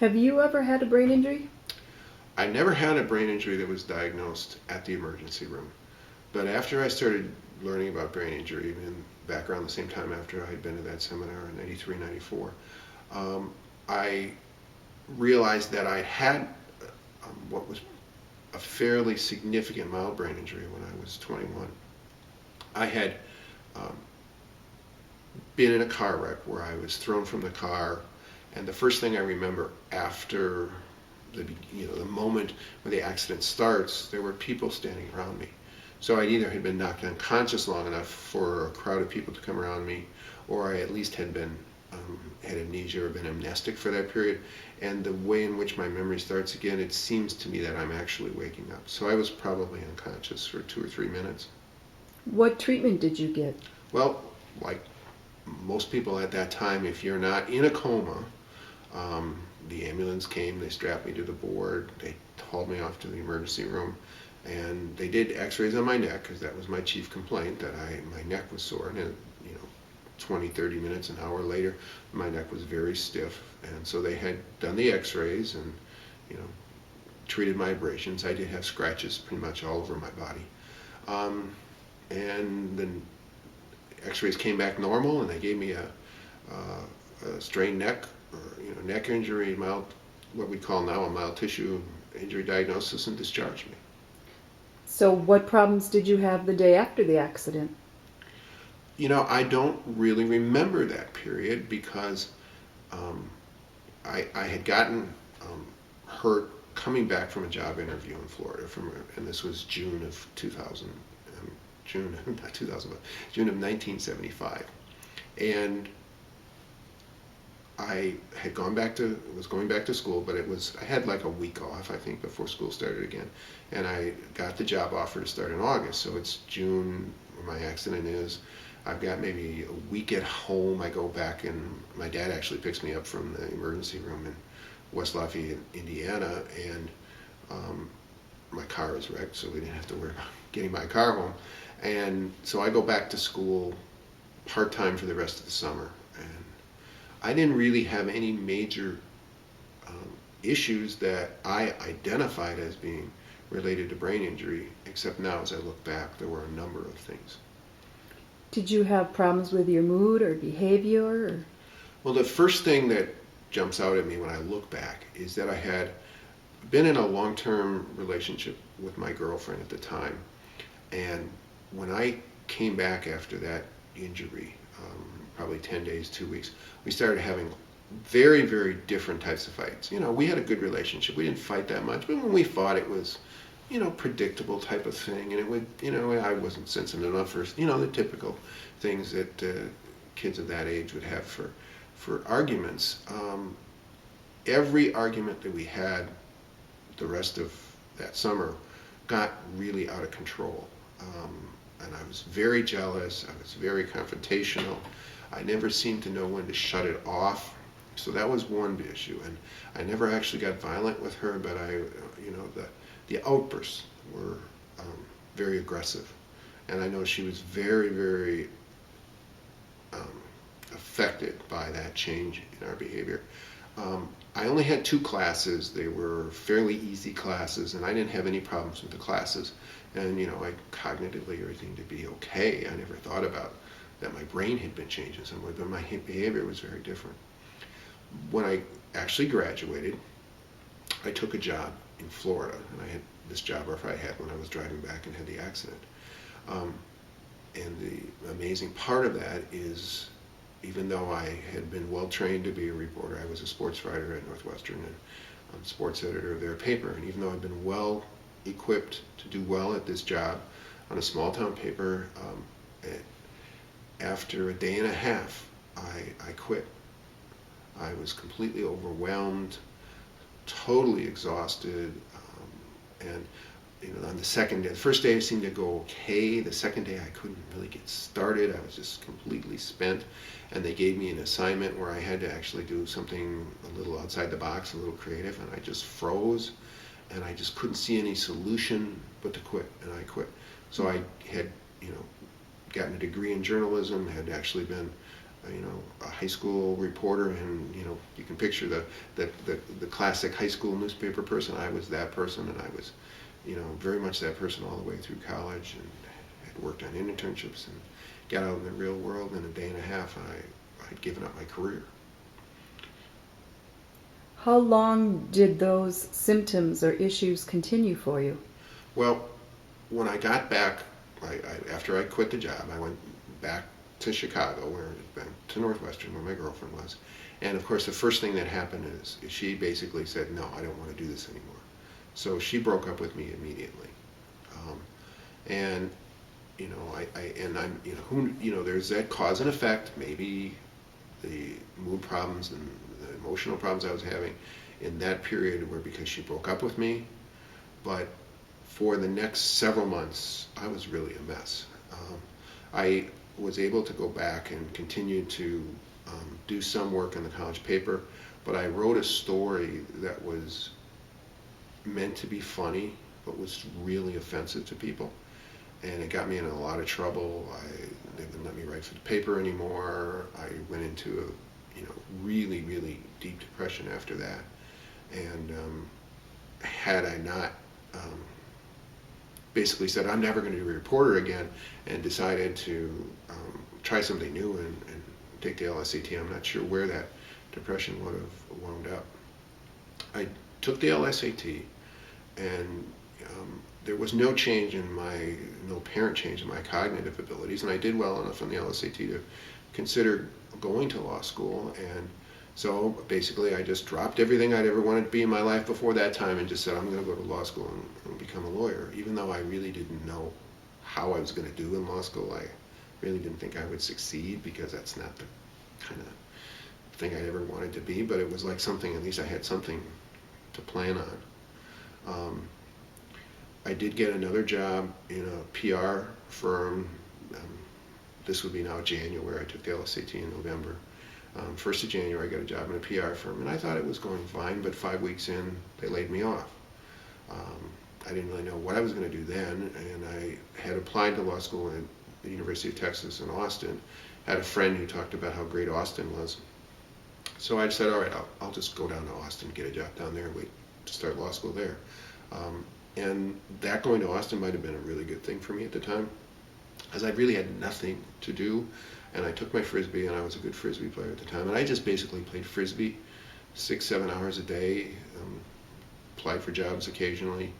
Have you ever had a brain injury? I never had a brain injury that was diagnosed at the emergency room. But after I started learning about brain injury, and back around the same time after I had been to that seminar in 93, 94, I realized that I had what was a fairly significant mild brain injury when I was 21. I had um, been in a car wreck where I was thrown from the car, and the first thing I remember after the moment where the accident starts, there were people standing around me. So I either had been knocked unconscious long enough for a crowd of people to come around me, or I at least had been had amnesia or been amnestic for that period. And the way in which my memory starts again, it seems to me that I'm actually waking up. So I was probably unconscious for 2 or 3 minutes. What treatment did you get? Well, like most people at that time, if you're not in a coma, the ambulance came, they strapped me to the board, they hauled me off to the emergency room, and they did x-rays on my neck, because that was my chief complaint, that my neck was sore. And 20, 30 minutes, an hour later, my neck was very stiff. And so they had done the x-rays and, treated my abrasions. I did have scratches pretty much all over my body. And then x-rays came back normal, and they gave me a strained neck, or neck injury, mild, what we call now a mild tissue injury diagnosis, and discharged me. So what problems did you have the day after the accident? I don't really remember that period, because I had gotten hurt coming back from a job interview in Florida, and this was June of 2000, not 2000, but June of 1975. And I had was going back to school, but I had like a week off, I think, before school started again. And I got the job offer to start in August. So it's June where my accident is. I've got maybe a week at home. I go back, and my dad actually picks me up from the emergency room in West Lafayette, Indiana, and my car is wrecked, so we didn't have to worry about getting my car home. And so I go back to school part-time for the rest of the summer. And I didn't really have any major issues that I identified as being related to brain injury, except now as I look back, there were a number of things. Did you have problems with your mood or behavior? Or? Well, the first thing that jumps out at me when I look back is that I had been in a long-term relationship with my girlfriend at the time. And when I came back after that injury, probably 10 days, 2 weeks, we started having very, very different types of fights. We had a good relationship. We didn't fight that much, but when we fought, it was, predictable type of thing. And it would, I wasn't sensitive enough for, the typical things that kids of that age would have for arguments. Every argument that we had the rest of that summer got really out of control. And I was very jealous. I was very confrontational. I never seemed to know when to shut it off. So that was one issue. And I never actually got violent with her, but the outbursts were very aggressive. And I know she was very, very affected by that change in our behavior. I only had 2 classes. They were fairly easy classes, and I didn't have any problems with the classes. And, I cognitively everything to be okay. I never thought about that my brain had been changed in some way, but my behavior was very different. When I actually graduated, I took a job in Florida, and I had this job offer I had when I was driving back and had the accident. And the amazing part of that is, even though I had been well trained to be a reporter, I was a sports writer at Northwestern and I'm sports editor of their paper. And even though I'd been well equipped to do well at this job on a small town paper, after a day and a half, I quit. I was completely overwhelmed, totally exhausted, and on the second day, the first day it seemed to go okay. The second day I couldn't really get started. I was just completely spent. And they gave me an assignment where I had to actually do something a little outside the box, a little creative, and I just froze. And I just couldn't see any solution but to quit, and I quit. So I had, gotten a degree in journalism, had actually been a high school reporter, and you can picture the classic high school newspaper person. I was that person, and I was very much that person all the way through college, and had worked on internships and got out in the real world in a day and a half, and I'd given up my career. How long did those symptoms or issues continue for you? Well, when I got back, after I quit the job, I went back to Chicago, to Northwestern, where my girlfriend was. And of course, the first thing that happened is she basically said, "No, I don't want to do this anymore." So she broke up with me immediately. And there's that cause and effect. Maybe the mood problems and the emotional problems I was having in that period were because she broke up with me. But for the next several months, I was really a mess. I was able to go back and continue to do some work in the college paper, but I wrote a story that was meant to be funny, but was really offensive to people. And it got me in a lot of trouble. They wouldn't let me write for the paper anymore. I went into a really, really deep depression after that. And had I not basically said, I'm never going to be a reporter again, and decided to try something new and take the LSAT, I'm not sure where that depression would have wound up. I took the LSAT, and there was no apparent change in my cognitive abilities, and I did well enough on the LSAT to consider going to law school. And so basically I just dropped everything I'd ever wanted to be in my life before that time and just said, I'm going to go to law school and become a lawyer, even though I really didn't know how I was going to do in law school. I really didn't think I would succeed, because that's not the kind of thing I ever wanted to be, but it was like something, at least I had something to plan on. I did get another job in a PR firm. This would be now January. I took the LSAT in November. 1st of January, I got a job in a PR firm, and I thought it was going fine, but 5 weeks in, they laid me off. I didn't really know what I was going to do then, and I had applied to law school at the University of Texas in Austin. Had a friend who talked about how great Austin was. So I said, all right, I'll just go down to Austin, get a job down there, and wait to start law school there. And that going to Austin might have been a really good thing for me at the time, as I really had nothing to do. And I took my Frisbee, and I was a good Frisbee player at the time. And I just basically played Frisbee 6-7 hours a day, applied for jobs occasionally.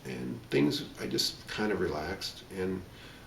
And things, I just kind of relaxed. And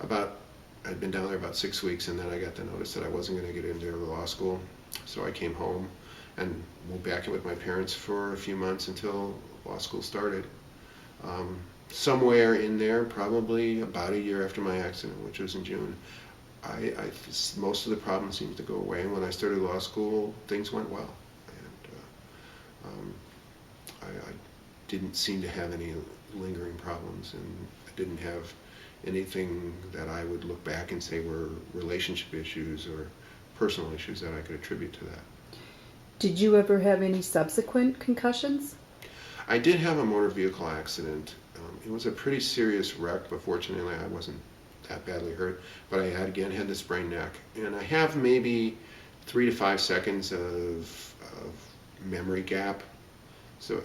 I'd been down there about 6 weeks, and then I got the notice that I wasn't going to get into the law school. So I came home and moved back in with my parents for a few months until law school started. Somewhere in there, probably about a year after my accident, which was in June, most of the problems seemed to go away. And when I started law school, things went well. And I didn't seem to have any lingering problems, and I didn't have anything that I would look back and say were relationship issues or personal issues that I could attribute to that. Did you ever have any subsequent concussions? I did have a motor vehicle accident. It was a pretty serious wreck, but fortunately I wasn't that badly hurt. But I had this sprained neck, and I have maybe 3 to 5 seconds of memory gap.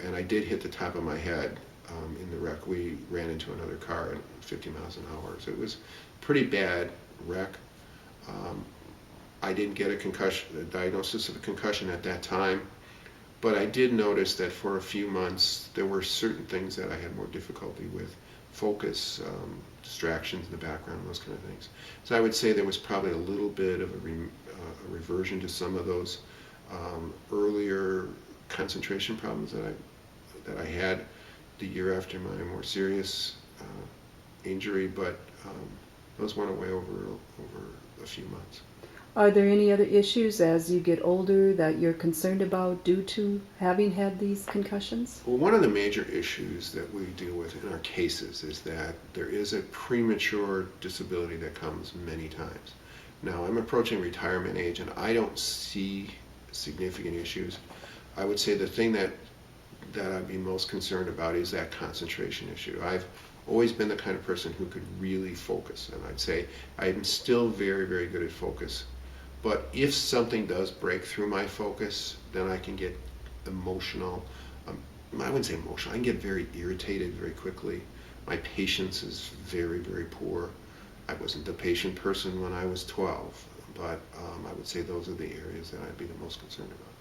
And I did hit the top of my head in the wreck. We ran into another car at 50 miles an hour, so it was a pretty bad wreck. I didn't get a diagnosis of a concussion at that time. But I did notice that for a few months, there were certain things that I had more difficulty with. Focus, distractions in the background, those kind of things. So I would say there was probably a little bit of a reversion to some of those earlier concentration problems that I had the year after my more serious injury, but those went away over a few months. Are there any other issues as you get older that you're concerned about due to having had these concussions? Well, one of the major issues that we deal with in our cases is that there is a premature disability that comes many times. Now, I'm approaching retirement age, and I don't see significant issues. I would say the thing that I'd be most concerned about is that concentration issue. I've always been the kind of person who could really focus, and I'd say I'm still very, very good at focus. But if something does break through my focus, then I can get emotional. I wouldn't say emotional. I can get very irritated very quickly. My patience is very, very poor. I wasn't a patient person when I was 12, but I would say those are the areas that I'd be the most concerned about.